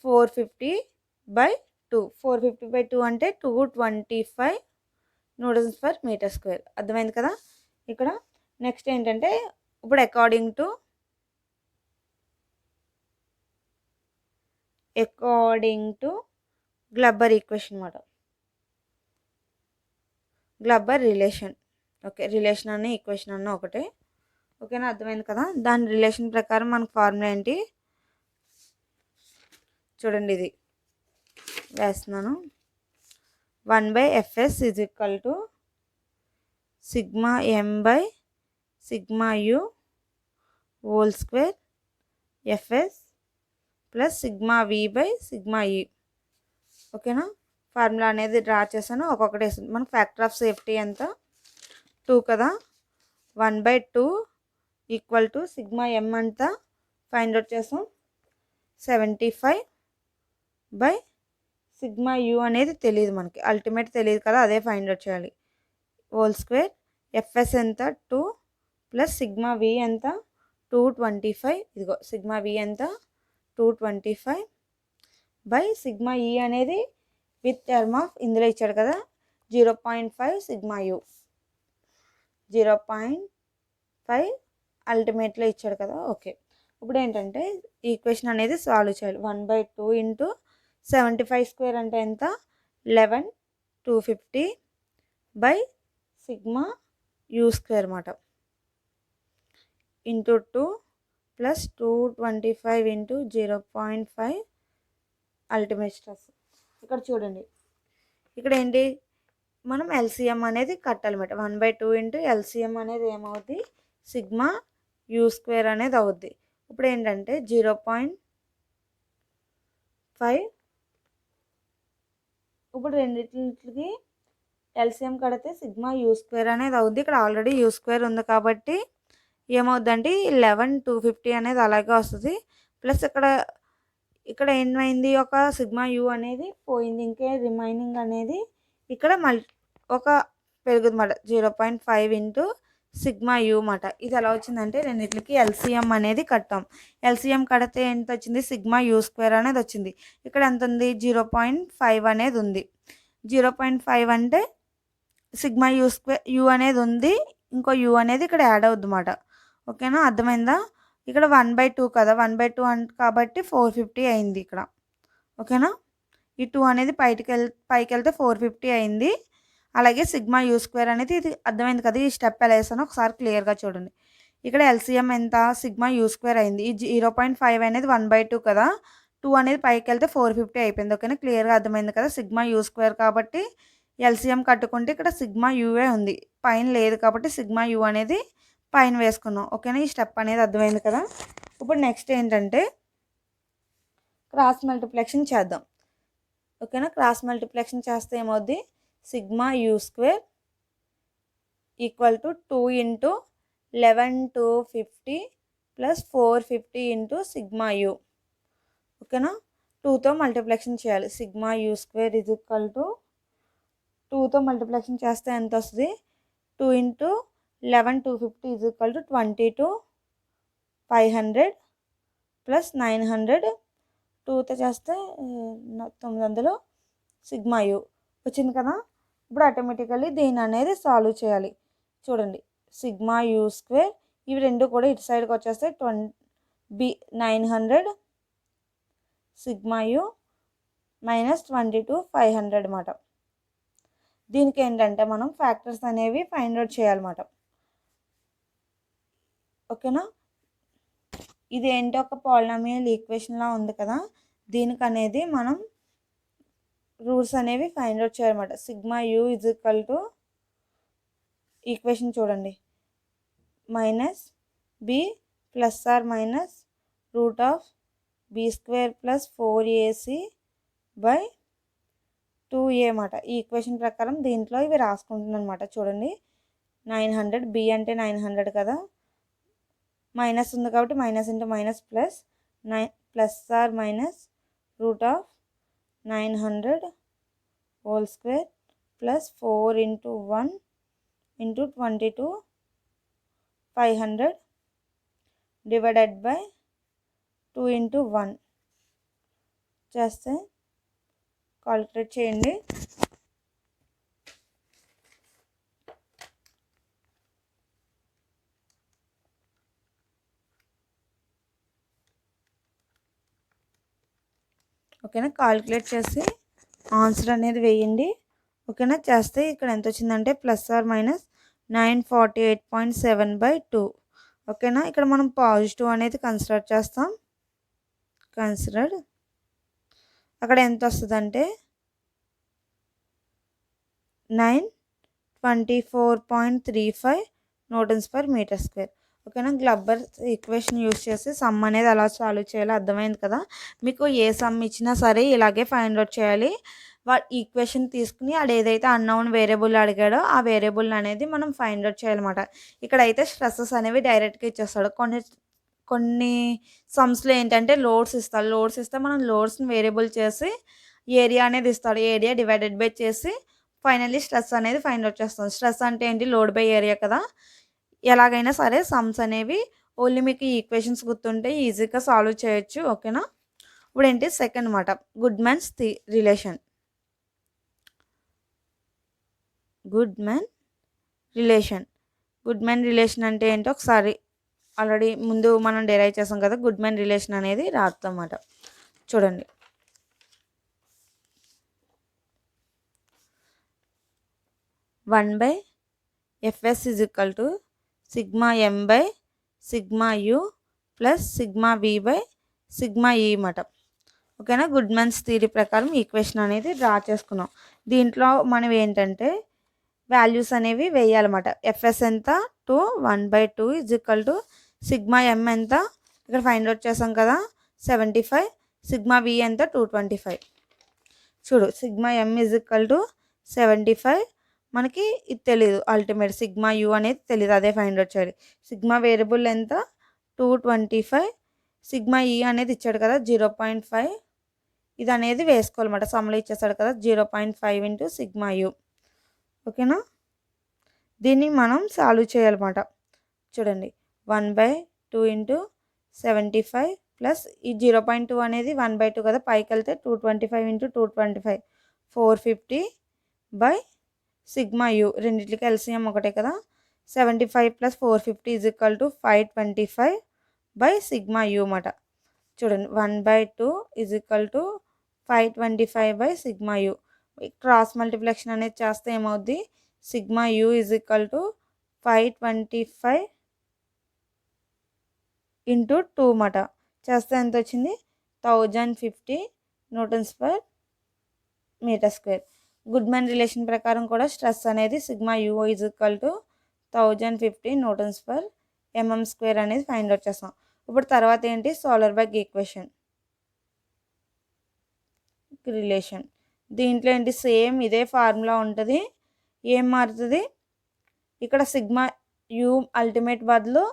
450/2. 450/2 అంటే 225 న్యూటన్స్ పర్ మీటర్ స్క్వేర్. అర్థమైంది కదా. ఇక్కడ నెక్స్ట్ ఏంటంటే ఇప్పుడు అకార్డింగ్ టు గ్లబ్బర్ ఈక్వేషన్ అన్నమాట. గ్లబ్బర్ రిలేషన్. ఓకే, రిలేషన్ అన్న ఈక్వేషన్ అన్న ఒకటే. ఓకేనా, అర్థమైంది కదా. దాని రిలేషన్ ప్రకారం మనకు ఫార్ములా ఏంటి చూడండి, ఇది వేస్తున్నాను. 1/Fs = సిగ్మా m/సిగ్మా u whole square Fs plus sigma v/సిగ్మా e. ఓకేనా, ఫార్ములా అనేది డ్రా చేశాను, ఒక్కొక్కటి వేస్తుంది. మన ఫ్యాక్టర్ ఆఫ్ సేఫ్టీ ఎంత 2 కదా. 1/2 = సిగ్మా m అంతా ఫైండ్ అవుట్ చేసాం 75/సిగ్మా u అనేది తెలియదు మనకి, అల్టిమేట్ తెలియదు కదా, అదే ఫైండ్ అవుట్ చేయాలి. హోల్ స్క్వేర్ Fs ఎంత 2 ప్లస్ సిగ్మా v ఎంత 225. ఇదిగో సిగ్మా v ఎంత 225 సిగ్మా e అనేది విత్ టర్మ్ ఆఫ్ ఇందులో ఇచ్చాడు కదా 0.5 సిగ్మా u 0.5 అల్టిమేట్లో ఇచ్చాడు కదా. ఓకే, ఇప్పుడు ఏంటంటే ఈక్వేషన్ అనేది సాల్వ్ చేయాలి. 1/2 × 75² అంటే ఎంత 11,250 సిగ్మా u² అన్నమాట. Into 2 plus 225 × 0.5 ultimate stress. ఇక్కడ చూడండి, ఇక్కడ ఏంటి మనం ఎల్సిఎం అనేది కట్టాలన్నమాట. 1/2 × ఎల్సిఎం అనేది ఏమవుద్ది సిగ్మా u² అనేది అవుద్ది. ఇప్పుడు ఏంటంటే 0.5, ఇప్పుడు రెండింటికి ఎల్సిఎం కడితే సిగ్మా u² అనేది అవుద్ది. ఇక్కడ ఆల్రెడీ u² ఉంది కాబట్టి ఏమవుద్దంటే 11,250 అనేది అలాగే వస్తుంది. ప్లస్ ఇక్కడ ఏమైంది ఒక సిగ్మా u అనేది పోయింది, ఇంకే రిమైనింగ్ అనేది ఇక్కడ ఒక పెరుగుతుంది అన్నమాట 0.5 × సిగ్మా u అన్నమాట. ఇది ఎలా వచ్చిందంటే రెండింటికి ఎల్సిఎం అనేది కట్టాం. ఎల్సిఎం కడితే ఎంత వచ్చింది సిగ్మా u² అనేది వచ్చింది. ఇక్కడ ఎంత ఉంది 0.5 అనేది ఉంది. 0.5 అంటే సిగ్మా u అనేది ఉంది, ఇంకో u అనేది ఇక్కడ యాడ్ అవుద్ది అన్నమాట. ఓకేనా, అర్థమైందా. ఇక్కడ 1/2 కదా, 1/2 కాబట్టి 450 అయింది ఇక్కడ. ఓకేనా, ఈ 2 అనేది పైకి వెళ్తే 450 అయింది. అలాగే సిగ్మా u² అనేది ఇది అర్థమైంది కదా. ఈ స్టెప్ ఎలా వేసానో ఒకసారి క్లియర్గా చూడండి. ఇక్కడ ఎల్సిఎం ఎంత సిగ్మా u² అయింది. ఈ 0.5 అనేది 1/2 కదా, 2 అనేది పైకి వెళ్తే 450 అయిపోయింది. ఓకేనా, క్లియర్గా అర్థమైంది కదా. సిగ్మా u² కాబట్టి ఎల్సిఎం కట్టుకుంటే ఇక్కడ సిగ్మా యూఏ ఉంది, పైన లేదు కాబట్టి సిగ్మా u అనేది పైన వేసుకున్నాం. ఓకేనా, ఈ స్టెప్ అనేది అర్థమైంది కదా. ఇప్పుడు నెక్స్ట్ ఏంటంటే క్రాస్ మల్టిప్లెక్షన్ చేద్దాం. ఓకేనా, క్రాస్ మల్టిప్లెక్షన్ చేస్తే ఏమవుద్ది సిగ్మా u² = 2 × 11,250 + 450 × సిగ్మా u. ఓకేనా, 2తో మల్టిప్లెక్షన్ చేయాలి. సిగ్మా u² = 2తో మల్టిప్లెక్షన్ చేస్తే ఎంత వస్తుంది 2 × 11,250 = 22,500 + 900. 2తో చేస్తే 900 సిగ్మా u వచ్చింది కదా. ఇప్పుడు ఆటోమేటికల్లీ దీని అనేది సాల్వ్ చేయాలి. చూడండి, సిగ్మా u² ఇవి రెండు కూడా ఇటు సైడ్కి వచ్చేస్తే 900 సిగ్మా u - 22,500 అన్నమాట. దీనికి ఏంటంటే మనం ఫ్యాక్టర్స్ అనేవి ఫైండ్ అవుట్ చేయాలన్నమాట. ఓకేనా, ఇది ఏంటి ఒక పాలినామియల్ ఈక్వేషన్లా ఉంది కదా, దీనికి అనేది మనం రూట్స్ అనేవి ఫైండ్ అవుట్ చేయాలన్నమాట. Sigma U is equal to equation చూడండి, minus B plus or minus root of B square plus 4ac by 2a అన్నమాట. ఈ ఈక్వేషన్ ప్రకారం దీంట్లో ఇవి రాసుకుంటున్నాను అనమాట. చూడండి 900, బి అంటే 900 కదా, మైనస్ ఉంది కాబట్టి minus into minus plus plus or minus root of 900 whole square plus 4 into 1 into 22 500 divided by 2 into 1 చేస్తే కాలిక్యులేట్ చేయండి. ఓకేనా, కాలిక్యులేట్ చేసి ఆన్సర్ అనేది వేయండి. ఓకేనా, చేస్తే ఇక్కడ ఎంత వచ్చిందంటే ప్లస్ ఆర్ మైనస్ 948.7/2. ఓకేనా, ఇక్కడ మనం పాజిటివ్ అనేది కన్సిడర్ చేస్తాం. కన్సిడర్డ్ అక్కడ ఎంత వస్తుందంటే 924.35 న్యూటన్స్ పర్ మీటర్ స్క్వేర్. ఓకేనా, గ్లబ్బర్ ఈక్వేషన్ యూస్ చేసి సమ్ అనేది ఎలా సాల్వ్ చేయాలో అర్థమైంది కదా. మీకు ఏ సమ్ ఇచ్చినా సరే ఇలాగే ఫైండ్ అవుట్ చేయాలి. ఈక్వేషన్ తీసుకుని ఆడు ఏదైతే అన్నౌన్ వేరియబుల్ అడిగాడో ఆ వేరియబుల్ అనేది మనం ఫైండ్ అవుట్ చేయాలన్నమాట. ఇక్కడైతే స్ట్రెస్సెస్ అనేవి డైరెక్ట్గా ఇచ్చేస్తాడు. కొన్ని సమ్స్లో ఏంటంటే లోడ్స్ ఇస్తాడు. లోడ్స్ ఇస్తే మనం లోడ్స్ని వేరియబుల్ చేసి ఏరియా అనేది ఇస్తాడు. ఏరియా డివైడెడ్ బై చేసి ఫైనల్లీ స్ట్రెస్ అనేది ఫైండ్ అవుట్ చేస్తాం. స్ట్రెస్ అంటే ఏంటి, లోడ్ బై ఏరియా కదా. ఎలాగైనా సరే సమ్స్ అనేవి ఓన్లీ మీకు ఈ ఈక్వేషన్స్ గుర్తుంటే ఈజీగా సాల్వ్ చేయొచ్చు. ఓకేనా, ఇప్పుడు ఏంటి సెకండ్ మాట, Goodman's relation. Goodman relation అంటే ఏంటో ఒకసారి ఆల్రెడీ ముందు మనం డెరైవ్ చేసాం కదా. గుడ్ మ్యాన్ రిలేషన్ అనేది రాస్తాం అన్నమాట. చూడండి, 1/fs is equal to sigma m by sigma u plus sigma v by sigma e అన్నమాట. ఓకేనా, గుడ్ మ్యాన్స్ థియరీ ప్రకారం ఈక్వేషన్ అనేది డ్రా చేసుకున్నాం. దీంట్లో మనం ఏంటంటే వాల్యూస్ అనేవి వేయాలన్నమాట. ఎఫ్ఎస్ ఎంత 2, 1/2 ఇజ్ ఈక్వల్ టు సిగ్మా ఎం ఎంత ఇక్కడ ఫైండ్ అవుట్ చేసాం కదా 75, సిగ్మా వి ఎంత 225. చూడు, sigma M is equal to 75, మనకి ఇది తెలియదు, అల్టిమేట్ సిగ్మా యూ అనేది తెలియదు, అదే ఫైండ్ అవుట్ చేయాలి. సిగ్మా వేరియబుల్ ఎంత 225, సిగ్మా ఈ అనేది ఇచ్చాడు కదా 0.5, ఇది అనేది వేసుకోవాలన్నమాట. సమ్లో ఇచ్చేస్తాడు కదా 0.5 ఇంటూ సిగ్మా యూ. ఓకేనా, దీన్ని మనం సాల్వ్ చేయాలన్నమాట. చూడండి, 1/2 ఇంటూ 75 ప్లస్ ఈ 0.2 అనేది 1/2 కదా, పైకి వెళ్తే 225 ఇంటూ 225 450 బై సిగ్మా యూ. రెండింటికి ఎల్సిఎం ఒకటే కదా. 75 plus 450 is equal to 525 by sigma U అన్నమాట. చూడండి, 1/2 is equal to 525 by sigma U. Cross multiplication అనేది చేస్తే ఏమవుద్ది, sigma U is equal to 525 into 2 అన్నమాట. చేస్తే ఎంత వచ్చింది 1050 newtons per metre square. Goodman relation ప్రకారం కూడా స్ట్రెస్ అనేది sigma U is equal to 1050 newtons per MM square అనేది ఫైండ్ అవుట్ చేస్తాం. ఇప్పుడు తర్వాత ఏంటి, సోలర్బర్గ్ ఈక్వేషన్ రిలేషన్. దీంట్లో ఏంటి, సేమ్ ఇదే ఫార్ములా ఉంటుంది. ఏం మారుతుంది, ఇక్కడ సిగ్మా యూ అల్టిమేట్ బదులు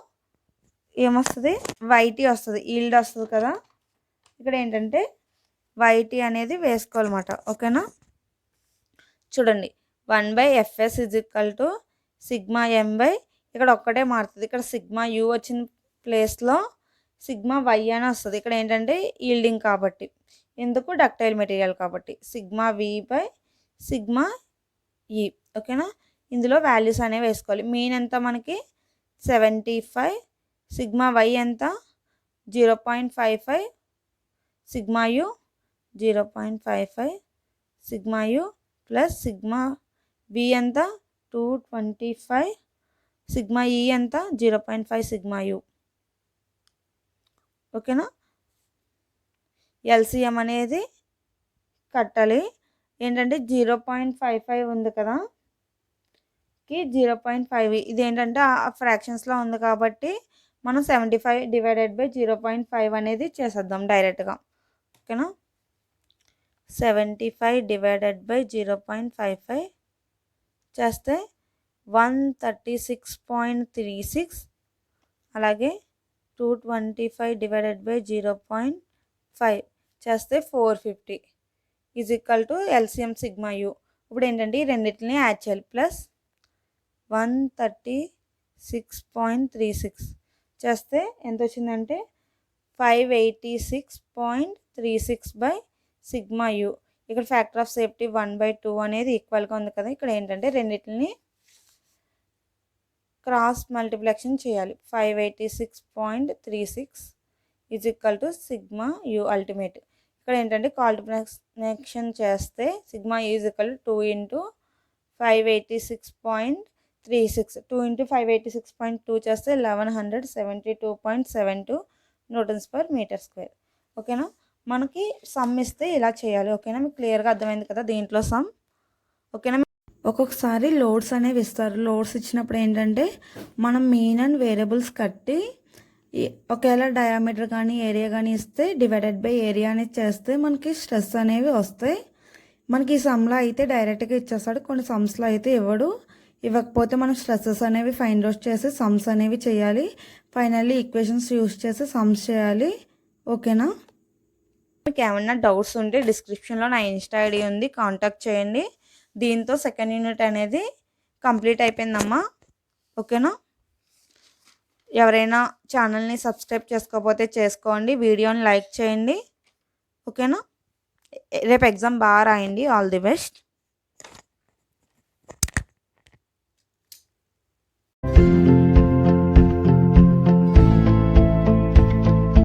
ఏమొస్తుంది, వైటీ వస్తుంది, ఈల్డ్ వస్తుంది కదా. ఇక్కడ ఏంటంటే వైటీ అనేది వేసుకోవాలన్నమాట. ఓకేనా, చూడండి 1/fs is equal to sigma M by, ఇక్కడ ఒక్కటే మారుతుంది, ఇక్కడ సిగ్మా యూ వచ్చిన ప్లేస్లో సిగ్మా వై అని వస్తుంది. ఇక్కడ ఏంటంటే ఈల్డింగ్ కాబట్టి, ఎందుకు డక్టైల్ మెటీరియల్ కాబట్టి sigma V by sigma E. ఓకేనా, ఇందులో వాల్యూస్ అనేవి వేసుకోవాలి. మీన్ ఎంత మనకి 75, సిగ్మా వై ఎంత 0.55, sigma u 0.55 sigma u plus sigma v ఎంత 225, సిగ్మా ఈ ఎంత 0.5 సిగ్మా యూ. ఓకేనా, ఎల్సిఎం అనేది కట్టాలి. ఏంటంటే 0.55 ఉంది కదా, 0.5 ఇదేంటంటే ఆ ఫ్రాక్షన్స్లో ఉంది కాబట్టి మనం 75 డివైడెడ్ బై 0.5 అనేది చేసేద్దాం డైరెక్ట్గా. ఓకేనా, 75 డివైడెడ్ బై 0.55 చేస్తే 136.36, అలాగే 225 డివైడెడ్ బై 0.5 చేస్తే 450 is equal to LCM sigma you. ఇప్పుడు ఏంటంటే ఈ రెండింటిని యాడ్ చేయాలి. ప్లస్ 136.36 చేస్తే ఎంత వచ్చిందంటే 586.36 బై సిగ్మా యూ. ఇక్కడ ఫ్యాక్టర్ ఆఫ్ సేఫ్టీ 1/2 అనేది ఈక్వల్గా ఉంది కదా. ఇక్కడ ఏంటంటే రెండింటిని క్రాస్ మల్టిప్లికేషన్ చేయాలి. 586.36 is equal to sigma you ultimate. ఇక్కడ ఏంటంటే కాల్టిప్లికేషన్ చేస్తే sigma U is equal to 2 into 586.36, 2 into 586.2 చేస్తే 1172.72 న్యూటన్స్ పర్ మీటర్ స్క్వేర్. ఓకేనా, మనకి సమ్ ఇస్తే ఇలా చేయాలి. ఓకేనా, మీకు క్లియర్గా అర్థమైంది కదా దీంట్లో సమ్. ఓకేనా, ఒక్కొక్కసారి లోడ్స్ అనేవి ఇస్తారు. లోడ్స్ ఇచ్చినప్పుడు ఏంటంటే మనం మీన్ అండ్ వేరియబుల్స్ కట్టి ఒకవేళ డయామీటర్ కానీ ఏరియా కానీ ఇస్తే డివైడెడ్ బై ఏరియా అనేది చేస్తే మనకి స్ట్రెస్ అనేవి వస్తాయి. మనకి ఈ సమ్లో అయితే డైరెక్ట్గా ఇచ్చేస్తాడు, కొన్ని సమ్స్లో అయితే ఇవ్వకపోతే మనం స్ట్రెస్సెస్ అనేవి ఫైండ్ అవుట్ చేసి సమ్స్ అనేవి చేయాలి. ఫైనల్లీ ఈక్వేషన్స్ యూస్ చేసి సమ్స్ చేయాలి. ఓకేనా, మీకు ఏమన్నా డౌట్స్ ఉంటే డిస్క్రిప్షన్లో నా ఇన్స్టా ఐడి ఉంది, కాంటాక్ట్ చేయండి. దీంతో సెకండ్ యూనిట్ అనేది కంప్లీట్ అయిపోయిందమ్మా. ఓకేనా, ఎవరైనా ఛానల్ని సబ్స్క్రైబ్ చేసుకోకపోతే చేసుకోండి, వీడియోని లైక్ చేయండి. ఓకేనా, రేపు ఎగ్జామ్ బాగా రాయండి. All the best.